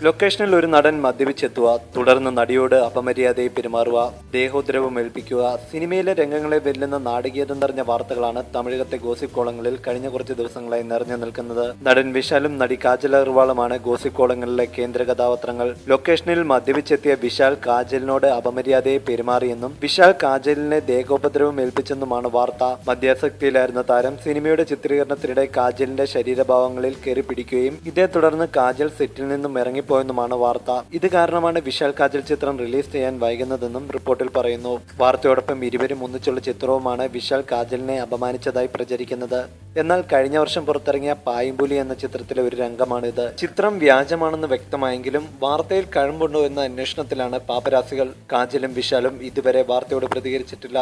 ലൊക്കേഷനിൽ ഒരു നടൻ മദ്യപിച്ചെത്തുക, തുടർന്ന് നടിയോട് അപമര്യാദയെ പെരുമാറുക, ദേഹോദ്രവം ഏൽപ്പിക്കുക, സിനിമയിലെ രംഗങ്ങളെ വെല്ലുന്ന നാടകീയത നിറഞ്ഞ വാർത്തകളാണ് തമിഴകത്തെ ഗോസിപ്പ് കോളങ്ങളിൽ കഴിഞ്ഞ കുറച്ച് ദിവസങ്ങളായി നിറഞ്ഞു നിൽക്കുന്നത്. നടൻ വിശാലും നടി കാജൽ അഗർവാളുമാണ് ഗോസിപ്പ് കോളങ്ങളിലെ കേന്ദ്ര കഥാപാത്രങ്ങൾ. ലൊക്കേഷനിൽ മദ്യപിച്ചെത്തിയ വിശാൽ കാജലിനോട് അപമര്യാദയെ പെരുമാറിയെന്നും വിശാൽ കാജലിനെ ദേഹോപദ്രവം ഏൽപ്പിച്ചെന്നുമാണ് വാർത്ത. മദ്യാസക്തിയിലായിരുന്ന താരം സിനിമയുടെ ചിത്രീകരണത്തിനിടെ കാജലിന്റെ ശരീരഭാവങ്ങളിൽ കയറി പിടിക്കുകയും ഇതേ തുടർന്ന് കാജൽ സെറ്റിൽ നിന്നും ഇറങ്ങിപ്പോയെന്നുമാണ് വാർത്ത. ഇത് കാരണമാണ് വിശാൽ കാജൽ ചിത്രം റിലീസ് ചെയ്യാൻ വൈകുന്നതെന്നും റിപ്പോർട്ടിൽ പറയുന്നു. വാർത്തയോടൊപ്പം ഇരുവരും ഒന്നിച്ചുള്ള ചിത്രവുമാണ് വിശാൽ കാജലിനെ അപമാനിച്ചതായി പ്രചരിക്കുന്നത്. എന്നാൽ കഴിഞ്ഞ വർഷം പുറത്തിറങ്ങിയ പായമ്പുലി എന്ന ചിത്രത്തിലെ ഒരു രംഗമാണിത്. ചിത്രം വ്യാജമാണെന്ന് വ്യക്തമായെങ്കിലും വാർത്തയിൽ കഴമ്പുണ്ടോ എന്ന അന്വേഷണത്തിലാണ് പാപ്പരാസികൾ. കാജലും വിശാലും ഇതുവരെ വാർത്തയോട് പ്രതികരിച്ചിട്ടില്ല.